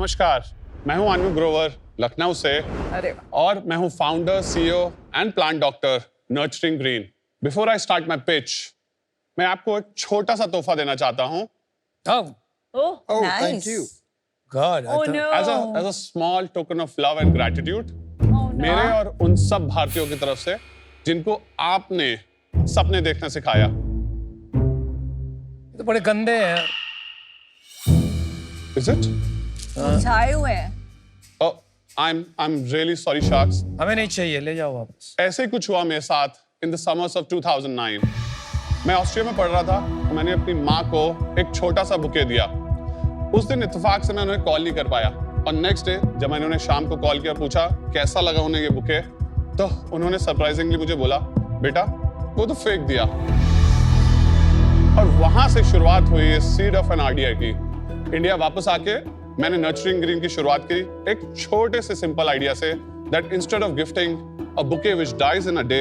नमस्कार, मैं हूं अनु ग्रोवर लखनऊ से। अरे और मैं हूं founder, CEO and plant doctor nurturing green. Before I start my pitch, मैं आपको एक छोटा सा तोहफा देना चाहता हूं। Oh, nice. Thank you. God, Oh no. As a small token of love and gratitude Oh no. मेरे और उन सब भारतीयों की तरफ से जिनको आपने सपने देखना सिखाया। तो बड़े गंदे हैं। Is it? छाए हुए हैं। Oh, I'm really sorry, Sharks. हमें नहीं चाहिए, ले जाओ वापस। ऐसे ही कुछ हुआ मेरे साथ इन द समर्स ऑफ 2009। मैं ऑस्ट्रिया में पढ़ रहा था तो मैंने अपनी माँ को एक छोटा सा बुके दिया। उस दिन इत्तेफाक से मैं उन्हें कॉल नहीं कर पाया और नेक्स्ट डे जब मैंने उन्हें शाम को कॉल किया, पूछा कैसा लगा उन्हें ये बुके, तो उन्होंने सरप्राइजिंगली मुझे बोला, बेटा वो तो फेंक दिया। और वहां से शुरुआत हुई है सीड ऑफ एन आइडिया की। इंडिया वापस आके मैंने नर्चरिंग ग्रीन की शुरुआत की एक छोटे से सिंपल आइडिया से, that instead of gifting a bouquet which dies in a day,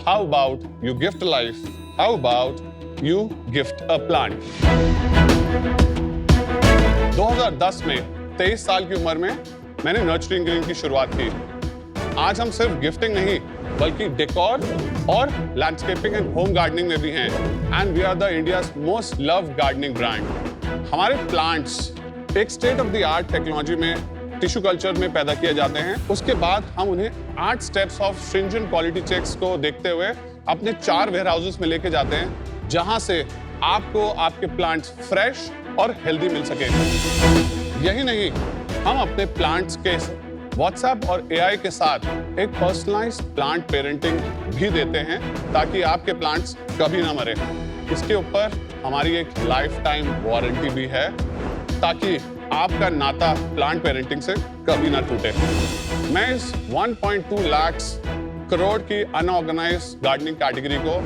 how about you gift life, how about you gift a plant. 2010 में 23 साल की उम्र में मैंने नर्चरिंग ग्रीन की शुरुआत की। आज हम सिर्फ गिफ्टिंग नहीं बल्कि डेकोर और लैंडस्केपिंग एंड होम गार्डनिंग में भी हैं, and we are the India's most loved gardening brand. हमारे प्लांट्स एक state of the art technology में टिश्यू कल्चर में पैदा किए जाते हैं। उसके बाद हम उन्हें 8 steps of stringent quality checks को देखते हुए अपने 4 वेयर हाउसेस में लेके जाते हैं, जहां से आपको आपके प्लांट्स फ्रेश और हेल्दी मिल सके। यही नहीं, हम अपने प्लांट्स के व्हाट्सएप और एआई के साथ एक पर्सनलाइज्ड प्लांट पेरेंटिंग भी देते हैं ताकि आपके प्लांट्स कभी ना मरे। इसके ऊपर हमारी एक लाइफ टाइम वारंटी भी है ताकि आपका नाता प्लांट पेरेंटिंग से कभी ना टूटे। मैं इस 1.2 लाख करोड़ की अनऑर्गेनाइज्ड गार्डनिंग कैटेगरी को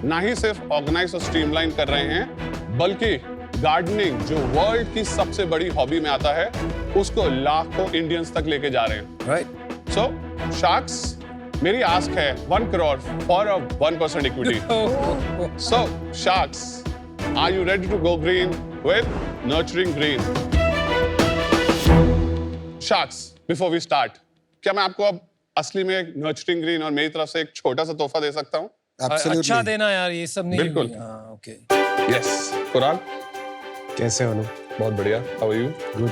ना ही सिर्फ ऑर्गेनाइज और स्ट्रीमलाइन कर रहे हैं, बल्कि गार्डनिंग जो वर्ल्ड की सबसे बड़ी हॉबी में आता है उसको लाखों इंडियंस तक लेके जा रहे हैं। राइट। सो शार्क्स, मेरी आस्क है 1 crore for a 1% equity. So sharks, are you ready to go green with nurturing green? Sharks, before we start, क्या मैं आपको अब असली में एक नर्चरिंग ग्रीन और मेरी तरफ से एक छोटा सा तोहफा दे सकता हूँ? Absolutely. अच्छा देना यार, ये सब नहीं। बिल्कुल। हाँ, ओके। यस। कुरान, कैसे हो? बहुत बढ़िया। How are you? Good.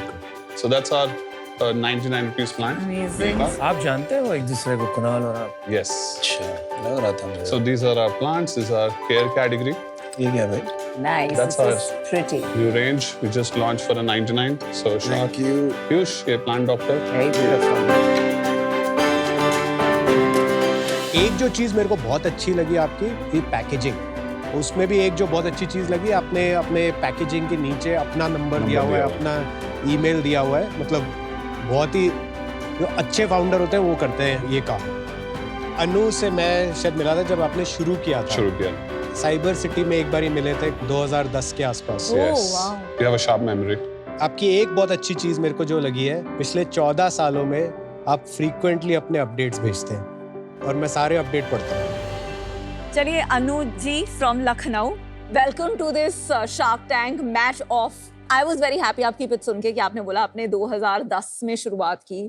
So that's our 99 rupees plant. Amazing. आप जानते हो एक दूसरे को, कुणाल और आप? Yes. अच्छा, लग रहा था मुझे। So these are our plants. These are care category. ये क्या भाई? Nice. That's This ours. is pretty. New range we just launched for a 99. So Thank you. Piyush, ये plant doctor. Very beautiful. एक जो चीज़ मेरे को बहुत अच्छी लगी आपकी, ये पैकेजिंग। उसमें भी एक जो बहुत अच्छी चीज़ लगी, आपने अपने पैकेजिंग के नीचे अपना नंबर दिया हुआ है, अपना ईमेल दिया हुआ है। मतलब बहुत ही जो अच्छे फाउंडर होते हैं वो करते हैं ये काम। अनु से मैं शायद मिला था जब आपने शुरू किया था। शुरू किया। साइबर सिटी में एक बार ही मिले थे 2010 के आसपास। Oh, Yes. wow. You have a sharp memory. आपकी एक बहुत अच्छी चीज़ मेरे को जो लगी है, पिछले 14 सालों में आप फ्रीक्वेंटली अपने अपडेट्स भेजते हैं और मैं सारे अपडेट पढ़ता हूँ। चलिए Anu ji from Lucknow, welcome to this Shark Tank match off. I was very happy आपकी पिच सुन के कि आपने बोला आपने 2010 में शुरुआत की।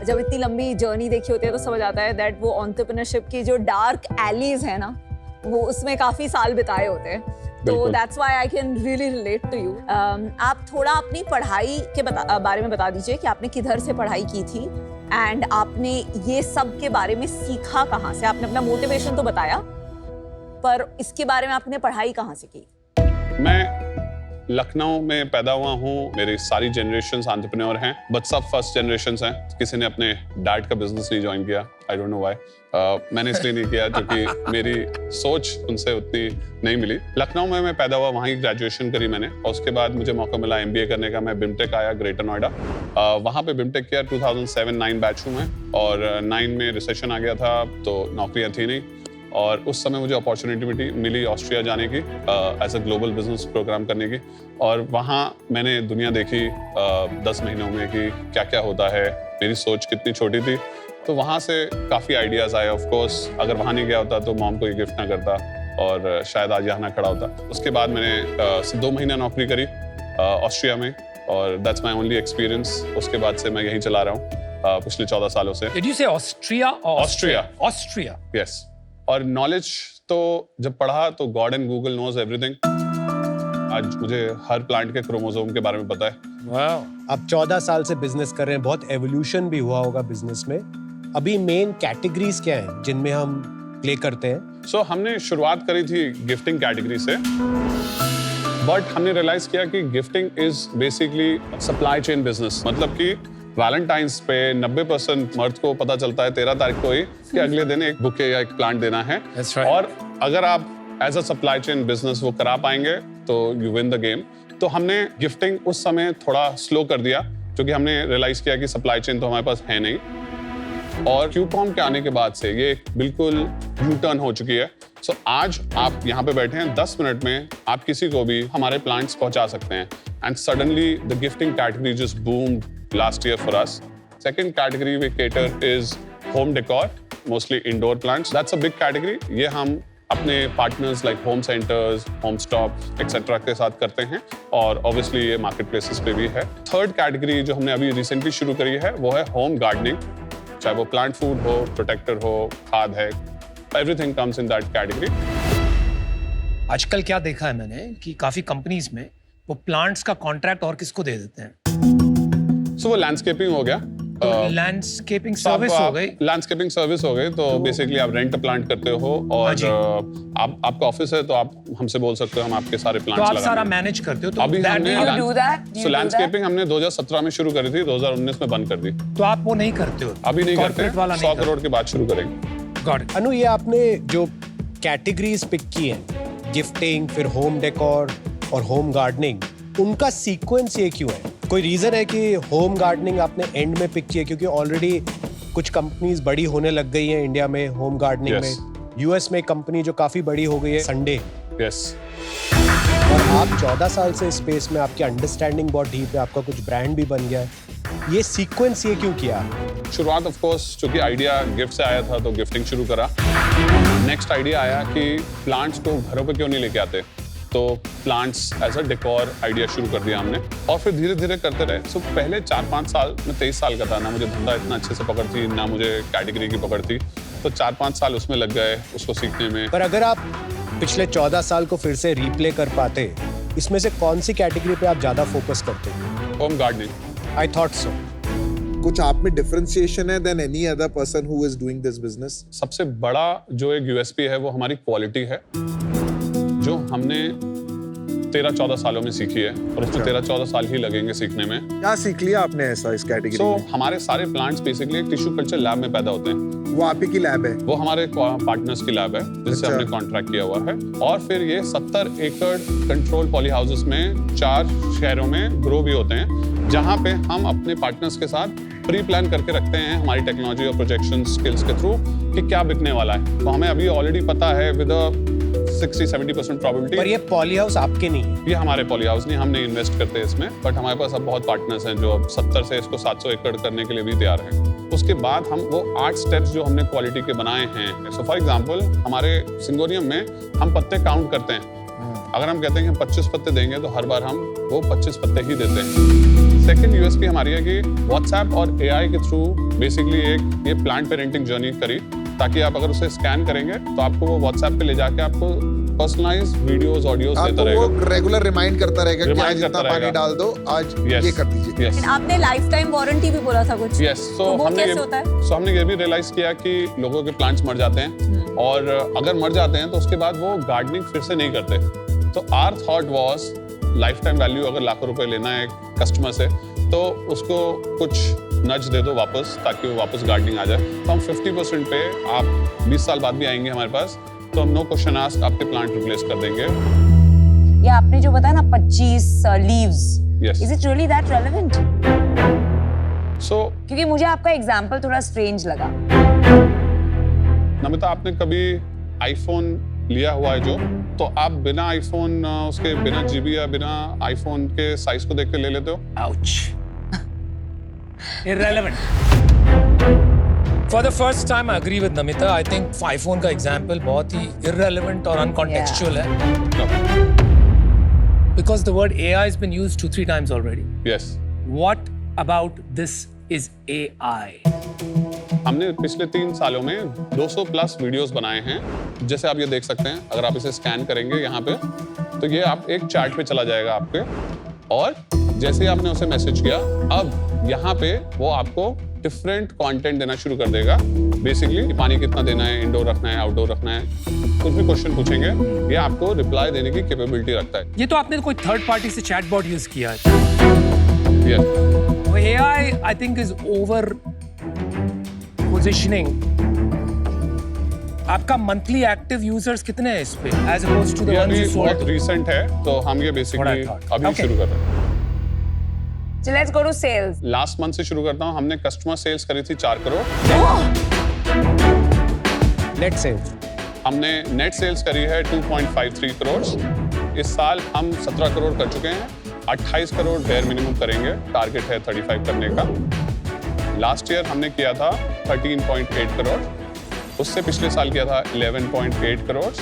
जब इतनी लंबी जर्नी देखी होती है तो समझ आता है दैट वो एंटरप्रेन्योरशिप की जो डार्क एलीज है ना, वो उसमें काफी साल बिताए होते हैं। तो बिल्कुल। That's why I can really relate to you. आप थोड़ा अपनी पढ़ाई के बारे में बता दीजिए कि आपने किधर से पढ़ाई की थी एंड आपने ये सब के बारे में सीखा कहाँ से? आपने अपना मोटिवेशन तो बताया, पर इसके बारे में आपने पढ़ाई कहाँ से की? मैं लखनऊ में पैदा हुआ हूँ। मेरी सारी जनरेशन्स एंटरप्रेन्योर हैं, बट सब फर्स्ट जनरेशन्स हैं। किसी ने अपने डैड का बिजनेस नहीं ज्वाइन किया। I don't know why. मैंने इसलिए नहीं किया क्योंकि मेरी सोच उनसे उतनी नहीं मिली। लखनऊ में मैं पैदा हुआ, वहाँ ही ग्रेजुएशन करी मैंने और उसके बाद मुझे मौका मिला MBA करने का। मैं बिमटेक आया ग्रेटर नोएडा, वहाँ पे बिमटेक किया। 2007-9 बैच हूँ मैं और 9 में रिसेशन आ गया था तो नौकरियाँ थी नहीं और उस समय मुझे अपॉर्चुनिटी मिली ऑस्ट्रिया जाने की as a global business programme करने की। और वहाँ मैंने दुनिया देखी 10 महीनों में कि क्या क्या होता है। मेरी सोच कितनी छोटी थी, तो वहाँ से काफ़ी आइडियाज़ आए। ऑफ कोर्स अगर वहाँ नहीं गया होता तो मॉम को ये गिफ्ट ना करता और शायद आज यहाँ ना खड़ा होता। उसके बाद मैंने 2 महीना नौकरी करी ऑस्ट्रिया में और दैट्स माय ओनली एक्सपीरियंस। उसके बाद से मैं यहीं चला रहा हूँ पिछले 14 सालों से। Did you say Austria or Austria. Austria. Yes, और नॉलेज तो जब पढ़ा तो God and Google knows everything. आज मुझे हर प्लांट के क्रोमोसोम के बारे में पता है। Wow. आप 14 साल से बिजनेस कर रहे हैं, बहुत एवोल्यूशन भी हुआ होगा बिजनेस में। अभी मेन कैटेगरीज क्या हैं जिनमें हम प्ले करते हैं? सो हमने शुरुआत करी थी गिफ्टिंग कैटेगरी से, बट हमने रियलाइज किया कि gifting is basically supply chain business. मतलब कि वैलेंटाइंस पे 90% मर्द को पता चलता है 13 तारीख को ही कि अगले दिन एक बुके या एक प्लांट देना है। That's right. और अगर आप as a supply chain business वो करा पाएंगे तो यू विन द गेम। तो हमने गिफ्टिंग उस समय थोड़ा स्लो कर दिया, क्योंकि हमने रियलाइज किया कि सप्लाई चेन तो हमारे पास है नहीं। और क्यूकॉम के आने के बाद से ये बिल्कुल यू टर्न हो चुकी है। सो आज आप यहाँ पे बैठे हैं, 10 मिनट में आप किसी को भी हमारे प्लांट्स पहुंचा सकते हैं। And suddenly the gifting category just boomed last year for us. Second category we cater is home decor, mostly indoor plants. That's a big category. ये हम अपने partners like home centres, home stop etcetera के साथ करते हैं, और obviously ये market places पे भी है। थर्ड कैटेगरी जो हमने अभी रिसेंटली शुरू करी है वो है होम गार्डनिंग। चाहे वो प्लांट फूड हो, प्रोटेक्टर हो, खाद है, everything comes in that category. आजकल क्या देखा है मैंने कि काफी कंपनीज में वो प्लांट्स का कॉन्ट्रैक्ट और किसको दे देते हैं। सो वो लैंडस्केपिंग हो गया, लैंडस्केपिंग सर्विस हो गई। लैंडस्केपिंग सर्विस हो गई, तो बेसिकली आप रेंट प्लांट करते हो, और आपका ऑफिस है तो आप हमसे बोल सकते हो, हम आपके सारे तो प्लांट्स आप लगाएंगे। सारा मैनेज करते हो। तो अभी that हमने you do that? Do you so do landscaping हमने 2017 में शुरू करी थी, 2019 में बंद कर दी। तो आप वो नहीं करते हो। अभी नहीं करते, Corporate वाला 100 नहीं करोड़ के बाद शुरू करेंगे। Got it. अनु, ये आपने जो कैटेगरीज पिक की हैं, गिफ्टिंग, फिर होम डेकोर और होम गार्डनिंग, उनका सीक्वेंस ये क्यों है? कोई रीजन है कि होम गार्डनिंग आपने एंड में पिक किया? क्योंकि ऑलरेडी कुछ कंपनीज बड़ी होने लग गई हैं इंडिया में होम गार्डनिंग Yes. में। यूएस में कंपनी जो काफी बड़ी हो गई है, संडे। यस, और आप 14 साल से स्पेस में, आपकी अंडरस्टैंडिंग बहुत डीप है, आपका कुछ ब्रांड भी बन गया है। ये सीक्वेंस ये क्यों किया? शुरुआत ऑफ कोर्स चूंकि आइडिया गिफ्ट से आया था तो गिफ्टिंग शुरू करा। नेक्स्ट आइडिया आया कि प्लांट्स को घरों पे क्यों नहीं लेके आते, तो plants as a decor idea शुरू कर दिया हमने, और फिर धीरे धीरे करते रहे। सो पहले 4-5 साल, मैं 23 साल का था ना, मुझे धंधा इतना अच्छे से पकड़ थी ना, मुझे कैटेगरी की पकड़ थी, तो 4-5 साल उसमें लग गए उसको सीखने में। पर अगर आप पिछले 14 साल को फिर से रिप्ले कर पाते, इसमें से कौन सी कैटेगरी पे आप ज्यादा फोकस करते? Home gardening. I thought so. कुछ आप में डिफरेंशिएशन है than any other person who is doing this business? सबसे बड़ा जो एक यूएसपी है वो हमारी क्वालिटी है, जो हमने 13-14 सालों में सीखी है, और उसमें 13-14 साल ही लगेंगे सीखने में। क्या सीख लिया आपने ऐसा इस कैटेगरी सो में? हमारे सारे प्लांट्स बेसिकली एक टिश्यू कल्चर लैब में पैदा होते हैं। वो आप ही की लैब है? वो हमारे पार्टनर्स की लैब है जिससे अच्छा। हमने कॉन्ट्रैक्ट किया हुआ है, और फिर ये 70 एकड़ कंट्रोल पॉली हाउसेस में 4 शहरों में ग्रो भी होते हैं, जहाँ पे हम अपने पार्टनर्स के साथ प्री प्लान करके रखते हैं हमारी टेक्नोलॉजी और प्रोजेक्शन स्किल्स के थ्रू कि क्या बिकने वाला है। तो हमें अभी ऑलरेडी पता है विद 60-70% पर प्रोबेबिलिटी। ये पॉली हाउस आपके नहीं है। ये हमारे पॉली हाउस नहीं, हमने इन्वेस्ट करते हैं इसमें, बट हमारे पास अब बहुत पार्टनर्स हैं जो अब 70 से इसको 700 एकड़ करने के लिए भी तैयार हैं। उसके बाद हम वो 8 स्टेप्स जो हमने क्वालिटी के बनाए हैं, सो फॉर एग्जांपल हमारे सिंगोनियम में हम पत्ते काउंट करते हैं। अगर हम कहते हैं कि हम 25 पत्ते देंगे तो हर बार हम वो 25 पत्ते ही देते हैं। सेकंड यूएसपी हमारी है कि व्हाट्सएप और एआई के थ्रू बेसिकली एक ये प्लांट पेरेंटिंग जर्नी करी, ताकि आप अगर उसे स्कैन करेंगे तो आपको वो व्हाट्सएप पे ले जाके आपको पर्सनलाइज्ड वीडियोस, ऑडियोस देता आपको रहेगा। वो रेगुलर रिमाइंड करता रहेगा कि Remind आज इतना करता पानी रहेगा। डाल दो, आज Yes. ये कर दीजिए। Yes. आपने लाइफ टाइम वारंटी भी बोला था कुछ। यस, तो वो कैसे होता है? सो हमने ये भी रियलाइज किया कि लोगों के प्लांट्स मर जाते हैं, और अगर मर जाते हैं तो उसके बाद वो गार्डनिंग फिर से नहीं करते। तो our thought was lifetime value अगर लाखों रुपए लेना है कस्टमर से, तो उसको कुछ नज दे दो वापस, ताकि वो वापस गार्डनिंग आ जाए। तो हम 50% पे, आप 20 साल बाद भी आएंगे हमारे पास, तो हम नो क्वेश्चन आस्क आपके प्लांट रिप्लेस कर देंगे। ये आपने जो बताया ना 25 leaves, Yes. Is it really that relevant? So क्योंकि मुझे आपका एग्जांपल थोड़ा स्ट्रेंज लगा। नमिता, आपने कभी आईफोन लिया हुआ है जो, तो आप बिना आईफोन उसके बिना जीबी या बिना आईफोन के साइज को देख के ले लेते हो? Ouch. Irrelevant. For the first time, I agree with Namita. I think iPhone का example बहुत ही irrelevant और uncontextual है. Because the word AI has been used 2-3 times already. Yes. What about this is AI? हमने पिछले 3 सालों में 200 plus videos बनाए हैं। जैसे आप ये देख सकते हैं, अगर आप इसे स्कैन करेंगे यहाँ पे, तो ये आप एक चैट पे चला जाएगा आपके, और जैसे ही आपने उसे मैसेज किया, अब यहाँ पे वो आपको डिफरेंट कंटेंट देना शुरू कर देगा। बेसिकली पानी कितना देना है, इंडोर रखना है, आउटडोर रखना है, कुछ भी क्वेश्चन पूछेंगे, ये आपको रिप्लाई देने की कैपेबिलिटी रखता है। ये तो आपने कोई थर्ड पार्टी से चैटबॉट यूज किया है। Yes. AI I think is over positioning. आपका मंथली एक्टिव यूजर्स कितने हैं इस पे as opposed to the ये ones अभी you बहुत sold? रिसेंट है, तो हम ये बेसिकली अभी Okay. शुरू कर रहे हैं। So let's go to sales. Last month से शुरू करता हूँ। हमने कस्टमर सेल्स करी थी 4 करोड़। नेट सेल्स हमने नेट सेल्स करी है 2.53 करोड़। इस साल हम 17 करोड़ कर चुके हैं। 28 करोड़ बेयर मिनिमम करेंगे, टारगेट है 35 करने का। लास्ट ईयर हमने किया था 13.8 करोड़, उससे पिछले साल किया था 11.8 करोड़,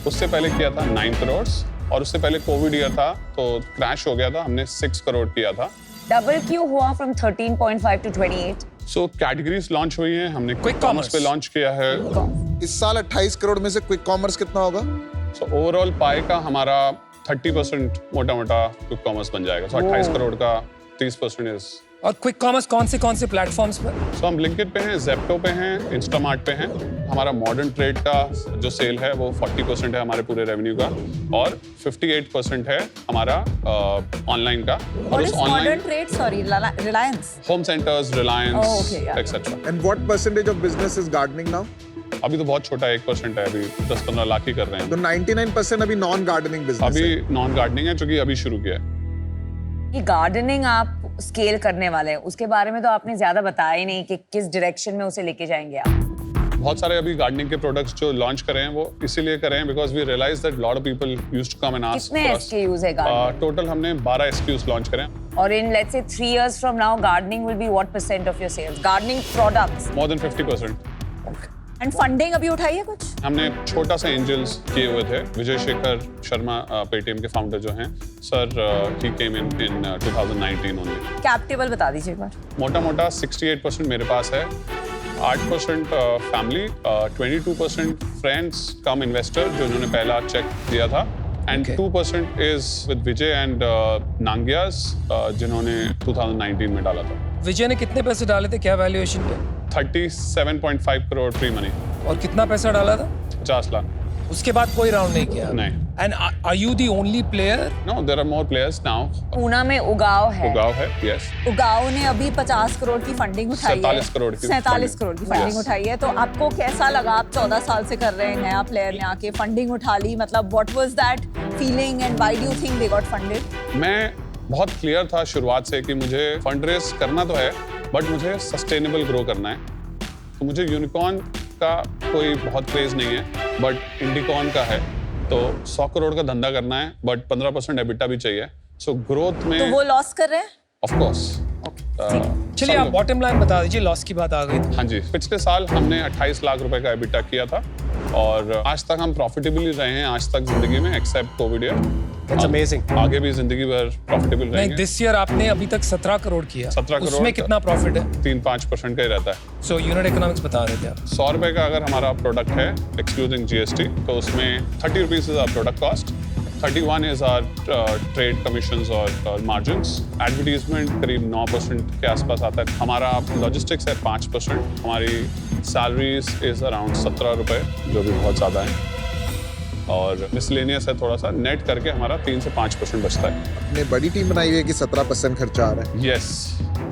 उससे पहले किया था 9 करोड़, और उससे पहले कोविड ईयर था तो क्रैश हो गया था, हमने 6 करोड़ किया था। डबल क्यों हुआ from 13.5 to 28? So categories launch हुई हैं, हमने क्विक कॉमर्स पे लॉन्च किया है। इस साल 28 करोड़ में से क्विक कॉमर्स कितना होगा? सो ओवरऑल पाई का हमारा 30% मोटा मोटा क्विक कॉमर्स बन जाएगा। सो 28 करोड़ का 30% इज। और क्विक कॉमर्स कौन से प्लेटफॉर्म्स पर? सो हम ब्लिंकिट पे हैं, ज़ेप्टो पे हैं, इंस्टामार्ट पे हैं। हमारा मॉडर्न ट्रेड का जो सेल है वो 40% है हमारे पूरे रेवेन्यू का, और 58% है हमारा ऑनलाइन का। और What उस is modern online trade? Sorry, Reliance. Home centres, Oh, Reliance okay, yeah. Etcetera. And what percentage of business is gardening now? अभी तो बहुत छोटा 1% है, अभी 10-15 लाख ही कर रहे हैं। तो 99% अभी नॉन गार्डनिंग बिजनेस है। अभी नॉन गार्डनिंग है, क्योंकि अभी शुरू किया है। ये गार्डनिंग आप स्केल करने वाले हैं, उसके बारे में तो आपने ज्यादा बताया ही नहीं कि किस डायरेक्शन में उसे लेके जाएंगे आप। बहुत सारे अभी गार्डनिंग के प्रोडक्ट्स जो लॉन्च कर रहे हैं वो इसीलिए कर रहे हैं because we realise that lot of people used to come and ask कितने SKUs है गार्डनिंग? टोटल हमने 12 SKUs लॉन्च करे हैं। और in let's say 3 years from now, gardening will be what % of your sales? Gardening products. More than 50%। And funding अभी उठाई है कुछ? हमने छोटा सा एंजल्स किए हुए थे। विजय शेखर शर्मा पेटीएम के फाउंडर जो हैं, सर ही केम इन 2019 ओनली। कैप टेबल बता दीजिए एक बार। मोटा मोटा 68% मेरे पास है, 8% फैमिली, 22% फ्रेंड्स कम इन्वेस्टर जो इन्होंने पहला चेक दिया था, and Okay. 2% is with Vijay and Nangias जिन्होंने 2019 में डाला था। विजय ने कितने पैसे डाले थे, क्या वैल्यूएशन पे? 37.5 करोड़ प्री मनी। और कितना पैसा डाला था? 50 लाख। उसके बाद कोई राउंड नहीं किया? नहीं। And are you the only player? No, there are more players now. Poona में उगाव है। उगाव है, यस। उगाव ने अभी 50 करोड़ की फंडिंग उठाई है। 47 करोड़ की 47 funding. करोड़ की फंडिंग Yes. उठाई है। तो आपको कैसा लगा? आप 14 साल से कर रहे हैं, नया प्लेयर ने आके फंडिंग उठा ली, मतलब what was that feeling and why do you think they got funded? मैं बहुत क्लियर था शुरुआत से कि मुझे फंड रेज करना तो है, बट मुझे सस्टेनेबल ग्रो करना है। तो मुझे यूनिकॉर्न का कोई बहुत क्रेज नहीं है, बट इंडिकॉर्न का है। तो 100 करोड़ का धंधा करना है, बट 15% एबिटा भी चाहिए। सो ग्रोथ में तो वो लॉस कर रहे हैं? Of course. चलिए आप बॉटम लाइन बता दीजिए, लॉस की बात आ गई तो। हाँ जी, पिछले साल हमने 28 लाख रुपए का एबिटा किया था, और आज तक हम प्रॉफिटेबल ही रहे हैं आज तक जिंदगी में, accept Covid year. That's amazing. आगे भी जिंदगी भर प्रॉफिटेबल नहीं, रहेंगे। दिस ईयर आपने अभी तक 17 करोड़ किया। 17 करोड़ उसमें का- कितना प्रॉफिट है? 3-5% का ही रहता है। सो यूनिट इकोनॉमिक्स बता रहे थे आप। 100 रुपए का अगर हमारा प्रोडक्ट है एक्सक्लूडिंग GST, तो उसमें 30 rupees is our product cost, 31 is our trade commissions और मार्जिन्स। एडवर्टीजमेंट करीब 9% के आसपास आता है। हमारा लॉजिस्टिक्स है 5%। हमारी सैलरीज इज अराउंड 17 रुपए, जो भी बहुत ज़्यादा है, और मिसलेनियस है थोड़ा सा। नेट करके हमारा 3 से 5% बचता है। आपने बड़ी टीम बनाई हुई है कि 17% खर्चा आ रहा है। यस,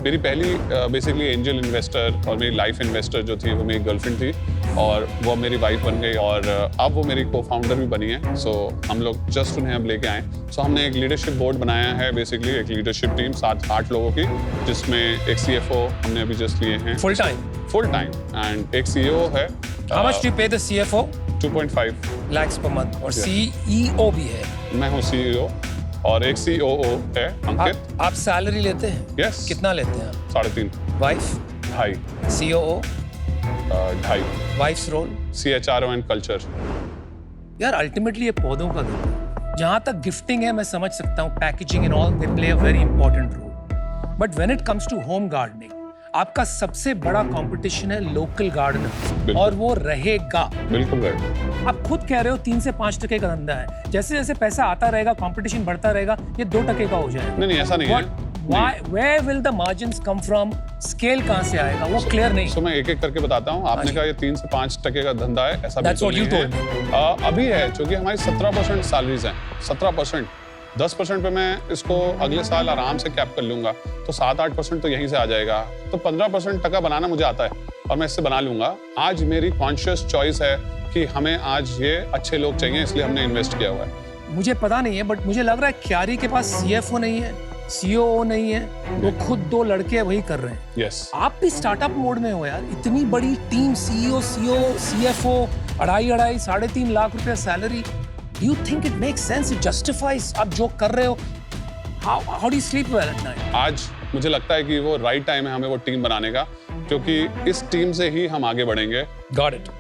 मेरी पहली बेसिकली एंजल इन्वेस्टर और मेरी लाइफ इन्वेस्टर जो थी वो मेरी गर्लफ्रेंड थी, और वो मेरी वाइफ बन गई, और अब वो मेरी को फाउंडर भी बनी है। सो हम लोग जस्ट उन्हें अब लेके आए। सो हमने एक लीडरशिप बोर्ड बनाया है, बेसिकली एक लीडरशिप टीम 7-8 लोगों की, जिसमें एक CFO हमने अभी जस्ट लिए हैं full time? Full time, and एक CEO है। हाउ मच डू यू पे the CFO? 2.5 lakhs per month, और Yeah. CEO भी है। मैं हूँ CEO, और एक COO है अंकित। आप सैलरी लेते हैं? यस। कितना लेते हैं आप? 3.5, wife? 2.5, COO? 2.5, wife's role? CHRO and culture. यार अल्टीमेटली ये पौधों का धंधा है। जहां तक गिफ्टिंग है मैं समझ सकता हूँ, packaging and all they play a very important role, but when it comes to home gardening आपका सबसे बड़ा कंपटीशन है लोकल गार्डनर, और वो रहेगा। बिल्कुल राइट। आप खुद कह रहे हो 3 से 5% का धंधा है, जैसे जैसे पैसा आता रहेगा, कंपटीशन बढ़ता रहेगा, ये 2% का हो जाएगा। नहीं ऐसा नहीं है। Where will the margins come from? Scale कहाँ से आएगा वो क्लियर नहीं। तो मैं एक एक करके बताता हूँ। आपने कहा ये 3 से 5% का धंधा है, ऐसा बिल्कुल नहीं है। अभी है क्योंकि हमारी 17% सैलरीज हैं, 17%। 10% पे मैं इसको अगले साल आराम से कैप कर लूंगा, तो 7-8% तो यहीं से आ जाएगा। तो 15% टका बनाना मुझे आता है और मैं इससे बना लूंगा। आज मेरी कॉन्शियस चॉइस है कि हमें आज ये अच्छे लोग चाहिए, इसलिए हमने इन्वेस्ट किया हुआ है। मुझे पता नहीं है, बट मुझे लग रहा है क्यारी के पास CFO नहीं है, COO नहीं है, वो खुद 2 लड़के वही कर रहे हैं। यस। आप भी स्टार्टअप मोड में हो यार, इतनी बड़ी टीम, CEO, CFO, 2.5-3.5 लाख रुपए salary. Do you think it makes sense? It justifies आप जो कर रहे हो? How do you sleep well at night? आज मुझे लगता है कि वो राइट टाइम है हमें वो टीम बनाने का, क्योंकि इस टीम से ही हम आगे बढ़ेंगे। Got it.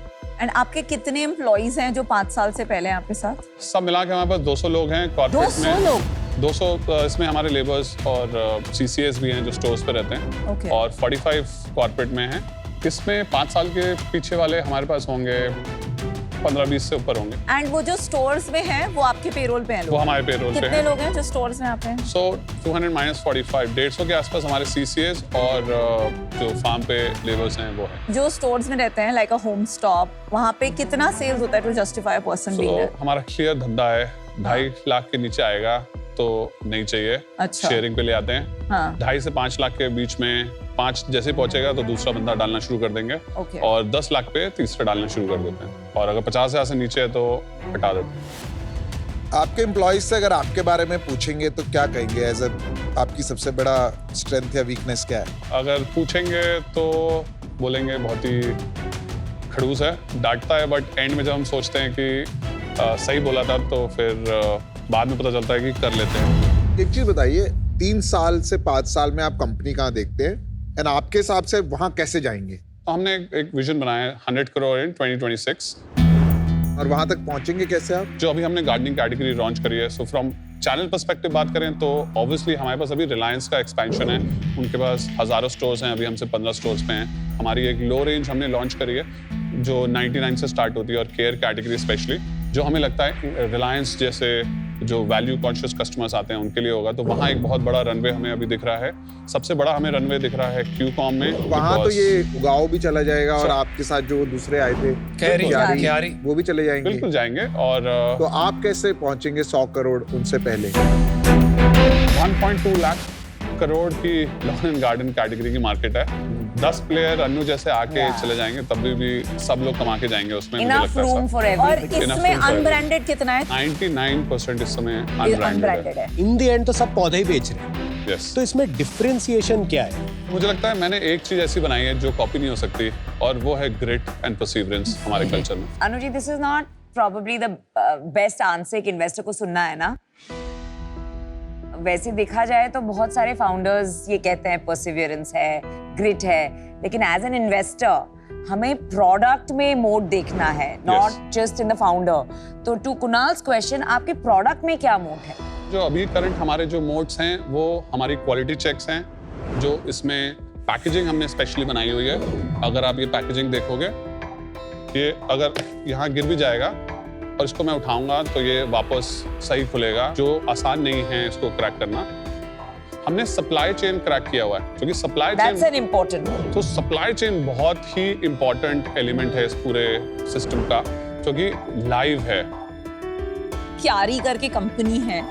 एंड आपके कितने एम्प्लॉइज हैं जो 5 साल से पहले हैं आपके साथ? सब मिला के हमारे पास 200 लोग हैं कॉर्पोरेट 200 में। लोग? 200 इसमें हमारे लेबर्स और CCS भी हैं जो स्टोर्स पे रहते हैं। Okay. और 45 कॉर्पोरेट में हैं। इसमें 5 साल के पीछे वाले हमारे पास होंगे 15-20 से ऊपर होंगे। एंड वो जो स्टोर्स में हैं वो आपके पेरोल पे हैं लोग? वो हमारे पेरोल पे कितने हैं। लोग हैं जो स्टोर्स में आप हैं? सो 200 - 45, 150 के आसपास हमारे CCS और जो फार्म पे लेबर्स हैं वो हैं। जो स्टोर्स में रहते हैं लाइक अ होम स्टॉप, वहाँ पे कितना सेल्स होता है to justify a person being there? हमारा क्लियर धंधा है, 2.5 लाख के नीचे आएगा तो नहीं चाहिए। अच्छा। शेयरिंग पे ले आते हैं। हाँ। 2.5 से 5 लाख के बीच में 5 जैसे पहुंचेगा तो दूसरा बंदा डालना शुरू कर देंगे। Okay. और 10 लाख पे तीसरा डालना शुरू कर देते हैं। और अगर 50,000 से नीचे है तो हटा देते हैं। आपके एम्प्लॉइज से अगर आपके बारे में पूछेंगे तो क्या कहेंगे? एज आपकी सबसे बड़ा स्ट्रेंथ या वीकनेस क्या है? अगर पूछेंगे तो बोलेंगे बहुत ही खड़ूस है, डांटता है, बट एंड में जब हम सोचते हैं कि सही बोला था तो फिर बाद में पता चलता है कि कर लेते हैं। एक चीज बताइए, 3 साल से 5 साल में आप कंपनी कहाँ देखते हैं एंड आपके हिसाब से वहां कैसे जाएंगे? तो हमने एक विजन बनाया है 100 करोड़ इन 2026। और वहां तक पहुंचेंगे कैसे आप? जो अभी हमने गार्डनिंग कैटेगरी लॉन्च करी है, सो फ्रॉम चैनल पर्सपेक्टिव बात करें तो ऑब्वियसली हमारे पास अभी रिलायंस का एक्सपेंशन है, उनके पास हजारों स्टोर्स हैं, अभी हमसे 15 स्टोर्स पे हैं। हमारी एक लो रेंज हमने लॉन्च करी है जो 99 से स्टार्ट होती है, और केयर कैटेगरी स्पेशली, जो हमें लगता है रिलायंस जैसे जो वैल्यू कॉन्शियस कस्टमर्स आते हैं उनके लिए होगा। तो वहाँ एक बहुत बड़ा रनवे हमें अभी दिख रहा है। सबसे बड़ा हमें रनवे दिख रहा है क्यूकॉम में। वहाँ तो ये उगाओ भी चला जाएगा और आपके साथ जो दूसरे आए थे क्यारी वो भी चले जाएंगे। बिल्कुल जाएंगे। और तो आप कैसे पहुंचेंगे 100 करोड़ उनसे पहले? 1.2 लाख करोड़ की लॉन एंड गार्डन कैटेगरी की मार्केट है। 10 प्लेयर अन्नू जैसे आके चले जाएंगे तब भी सब लोग कमा के जाएंगे उसमें। मुझे इनफ लगता है रूम ऐसा। For Enough everything. room इसमें for अनब्रांडेड कितना है? 99% इस समय अनब्रांडेड अनब्रांडेड है। है। इन द एंड तो सब पौधे ही बेच रहे हैं, यस। तो इसमें डिफरेंशिएशन क्या है? मुझे लगता है मैंने एक चीज ऐसी बनाई है जो कॉपी नहीं हो सकती, और वो है ग्रिट एंड परसिवरेंस हमारे कल्चर में। Anuji, this is not probably the best answer कि इन्वेस्टर को सुनना है ना। वैसे देखा जाए तो बहुत सारे फाउंडर्स ये कहते हैं परसिवियरेंस है, ग्रिट है, लेकिन एज एन इन्वेस्टर हमें प्रोडक्ट में मोड देखना है, not just in the founder. तो टू कुणाल्स क्वेश्चन, आपके प्रोडक्ट में क्या मोड है? जो अभी करंट हमारे जो मोड्स हैं वो हमारी क्वालिटी चेक्स हैं, जो इसमें पैकेजिंग हमने स्पेशली बनाई हुई है। अगर आप ये पैकेजिंग देखोगे, ये अगर यहाँ गिर भी जाएगा और इसको मैं उठाऊंगा तो ये वापस सही खुलेगा, जो आसान नहीं है इसको क्रैक करना। हमने सप्लाई चेन क्रैक किया हुआ है, क्योंकि supply that's chain, an important. तो सप्लाई चेन बहुत ही इंपॉर्टेंट एलिमेंट है इस पूरे सिस्टम का, क्योंकि लाइव है। क्यारी करके कंपनी है,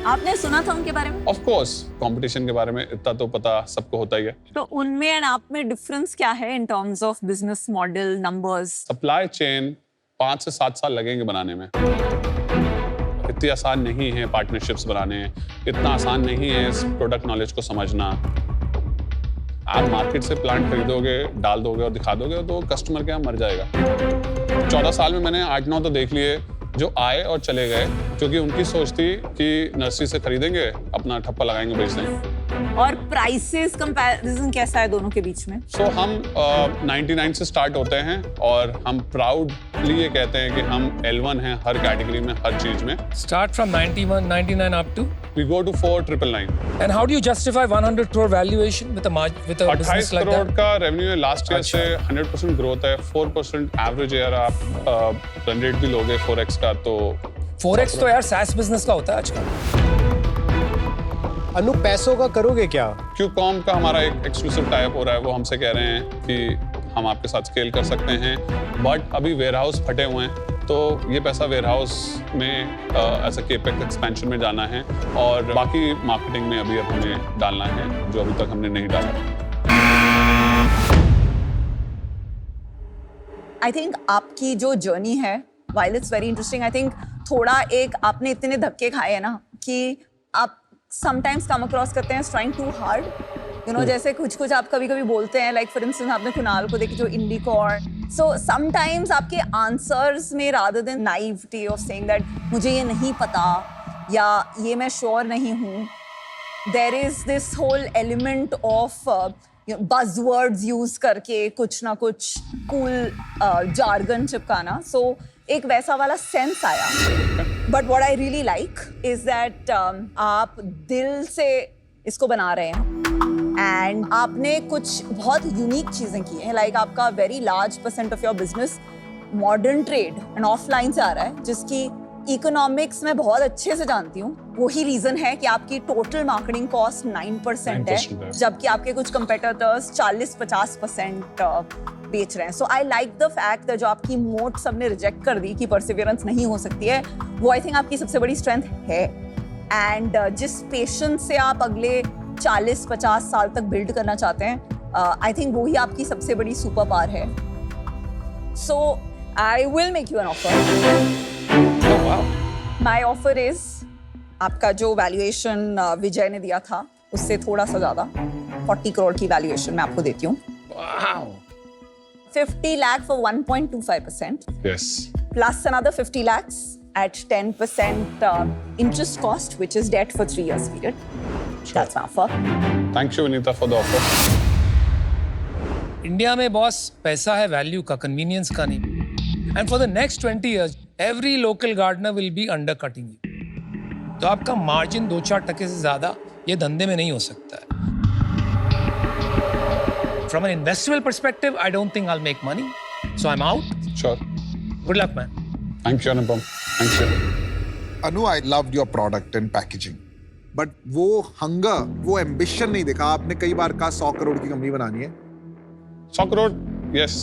आपने सुना था उनके बारे में? ऑफ कोर्स कंपटीशन के बारे में इतना तो पता सबको होता ही है। तो उनमें एंड आप में डिफरेंस क्या है in terms of business model, numbers? Supply chain 5 से 7 साल लगेंगे बनाने में। इतनी आसान नहीं है पार्टनरशिप्स बनाने, इतना आसान नहीं है इस प्रोडक्ट नॉलेज को समझना। आप मार्केट से प्लांट खरीदोगे, डाल दोगे और दिखा दोगे तो कस्टमर के यहाँ मर जाएगा। 14 साल में मैंने 8-9 तो देख लिए जो आए और चले गए, क्योंकि उनकी सोच थी कि नर्सरी से खरीदेंगे, अपना ठप्पा लगाएंगे, बेच देंगे। और प्राइसेस कंपैरिजन कैसा है दोनों के बीच में? सो हम 99 से स्टार्ट होते हैं और हम प्राउडली ये कहते हैं कि हम L1 हैं हर कैटेगरी में, हर चीज में. Start from 91, 99 up to? We go to 4,999. And how do you justify 100 crore valuation with a business 28 like crore that? का रेवेन्यू है लास्ट ईयर से. 100% ग्रोथ है. 4% एवरेज ईयर आप रन रेट भी लोगे 4x का तो 4x तो यार SaaS business का होता है आजकल. अनु पैसों का करोगे क्या? क्यूकॉम का हमारा एक एक्सक्लूसिव टाइप हो रहा है. वो हमसे कह रहे हैं कि हम आपके साथ स्केल कर सकते हैं, बट अभी वेयरहाउस फटे हुए हैं तो ये पैसा वेयरहाउस में एज अ केपेक्स एक्सपेंशन में जाना है और बाकी मार्केटिंग में अभी अब हमें डालना है जो अभी तक हमने नहीं डाला. आई थिंक आपकी जो जर्नी है, while it's very interesting, I think थोड़ा एक आपने इतने धक्के खाए हैं ना कि आप sometimes come across करते हैं trying too hard. You know, जैसे कुछ आप कभी-कभी बोलते हैं, like for instance आपने कुणाल को देखी जो IndieCore. So sometimes आपके answers में rather than naivety of saying that मुझे ये नहीं पता या ये मैं sure नहीं हूँ, there is this whole element of buzzwords use करके कुछ ना कुछ cool jargon चिपकाना. So एक वैसा वाला सेंस आया. But what I really like is that आप दिल से इसको बना रहे हैं एंड आपने कुछ बहुत यूनिक चीजें की हैं. लाइक आपका very large percent of your business modern trade and offline से आ रहा है, जिसकी इकोनॉमिक्स में बहुत अच्छे से जानती हूँ. वही रीजन है कि आपकी टोटल मार्केटिंग कॉस्ट 9% है, जबकि आपके कुछ कंपेटिटर्स 40-50% बेच रहे हैं. So I like the fact that जो आपकी मोट सबने रिजेक्ट कर दी कि परसिवियरेंस नहीं हो सकती है, वो आई थिंक आपकी सबसे बड़ी स्ट्रेंथ है. एंड जिस पेशेंस से आप अगले 40-50 साल तक बिल्ड करना चाहते हैं, आई थिंक वही आपकी सबसे बड़ी सुपर पावर है. So I will make you an offer. My offer is आपका जो वैल्यूएशन विजय ने दिया था उससे थोड़ा सा ज्यादा 40 करोड़ की वैल्यूएशन मैं आपको देती हूँ. Wow. 50 lakh for 1.25%. Yes. Plus another 50 lakhs at 10% interest cost, which is debt for 3 years period. Sure. That's my offer. Thank you, Vinita, for the offer. India में बॉस पैसा है वैल्यू का, कन्वीनियंस का नहीं. And for the next 20 years every local gardener will be undercutting you. तो आपका margin 2-4% से ज्यादा ये धंधे में नहीं हो सकता है. From an investable perspective, I don't think I'll make money, so I'm out. Sure. Good luck, man. Thank you, Anupam. Thank you. Anu, I loved your product and packaging. But वो hunger, वो ambition नहीं देखा. आपने कई बार कहा 100 करोड़ की company बनानी है. 100 करोड़, yes.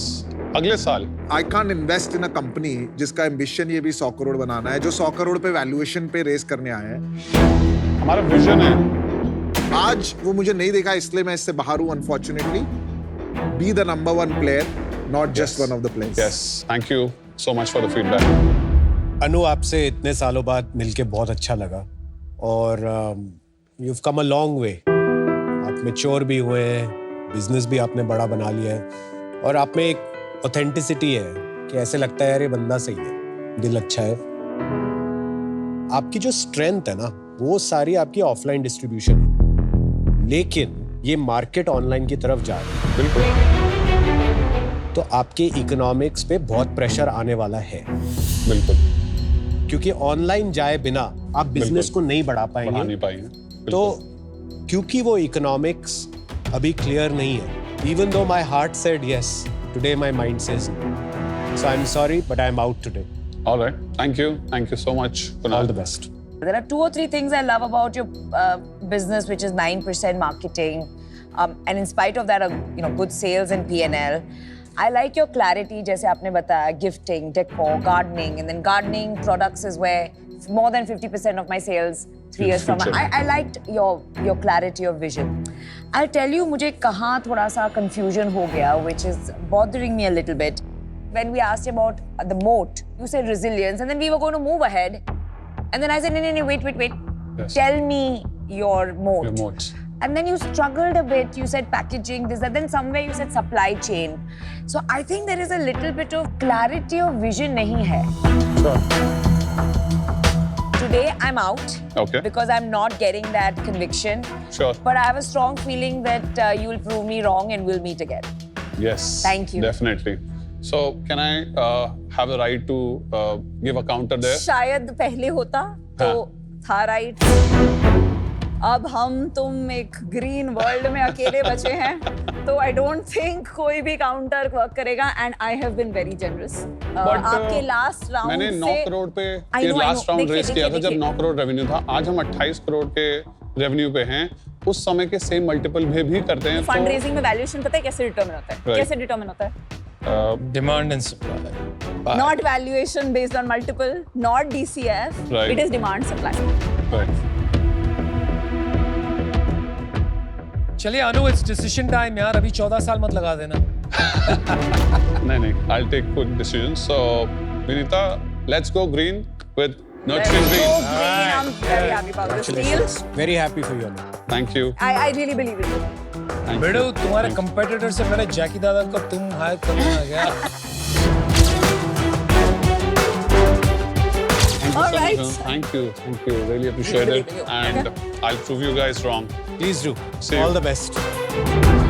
अगले साल. I can't invest in a company जिसका ambition ये भी 100 करोड़ बनाना है, जो 100 करोड़ पे valuation पे रेस करने आए हैं. हमारा विजन है. आज वो मुझे नहीं देखा, इसलिए मैं इससे बाहर हूँ. Unfortunately, be the number one player, not just one of the players. Yes. Thank you so much for the feedback. अनु, आपसे इतने सालों बाद मिलके बहुत अच्छा लगा और you've come a long way. आप मैच्योर भी हुए हैं, बिजनेस भी आपने बड़ा बना लिया है और आप में एक ऑथेंटिसिटी है कि ऐसे लगता है यार ये बंदा सही है, दिल अच्छा है. आपकी जो स्ट्रेंथ है ना, वो सारी आपकी ऑफलाइन डिस्ट्रीब्यूशन है, लेकिन ये मार्केट ऑनलाइन की तरफ जा रही है. बिल्कुल. तो आपके इकोनॉमिक्स पे बहुत प्रेशर आने वाला है. बिल्कुल. क्योंकि ऑनलाइन जाए बिना आप बिजनेस को नहीं बढ़ा बढ़ा नहीं पाएंगे. पाएंगे. तो क्योंकि वो इकोनॉमिक्स अभी क्लियर नहीं है, even though my heart said yes, today my mind says no. So I am sorry but I am out today. All right. Thank you so much, Kunal. All the best. There are 2 or 3 things I love about your business, which is 9% marketing, and in spite of that, good sales and P&L. I like your clarity, जैसे आपने बताया, gifting, decor, gardening, and then gardening products is where more than 50% of my sales 3 years from now. I liked your clarity of vision. I'll tell you, मुझे कहाँ थोड़ा सा confusion हो गया, which is bothering me a little bit. When we asked about the moat, you said resilience, and then we were going to move ahead. And then I said, no, wait. Yes. Tell me your moat. Your moats. And then you struggled a bit. You said packaging, this, that. Then somewhere you said supply chain. So I think there is a little bit of clarity of vision nahi hai. Sure. Today I'm out. Okay. because I'm not getting that conviction. Sure. But I have a strong feeling that you will prove me wrong and we'll meet again. Yes. Thank you. Definitely. So, can I have the right to give a counter there? शायद पहले होता तो हाँ. था right. अब हम तुम एक ग्रीन वर्ल्ड में अकेले बचे हैं तो आई डोंट थिंक कोई भी काउंटर वर्क करेगा and I have been very generous. आपके लास्ट राउंड मैंने से 9 करोड़ पे I know, I last know. Round देखिए, रेस किया था देखिए, जब 9 करोड़ रेवेन्यू था. आज हम 28 करोड़ के रेवेन्यू पे हैं. उस समय के सेम मल्टीपल भी करते हैं. फंड रेजिंग में वैल्यूएशन पता है कैसे डिटरमिन होता है? Right. कैसे डिटरमिन होता है? Demand and supply. Not valuation based on multiple, not DCF. Right. It is demand supply. Right. चलिए अनु, it's decision time यार. अभी 14 साल मत लगा देना. नहीं, I'll take quick decisions. So, Vinita, let's go green with nurturing So green. green, I'm very happy about this deal. Very happy for you, Anu. Thank you. I really believe in you. Thank Bero, you. तुम्हारे Thank you. Competitor से पहले जैकी दादा को तुम higher करना आ गया. Thank you All so right. much. Thank you. Really appreciate Really it. believe in you. And I'll prove you guys wrong. Please do. See you. All the best.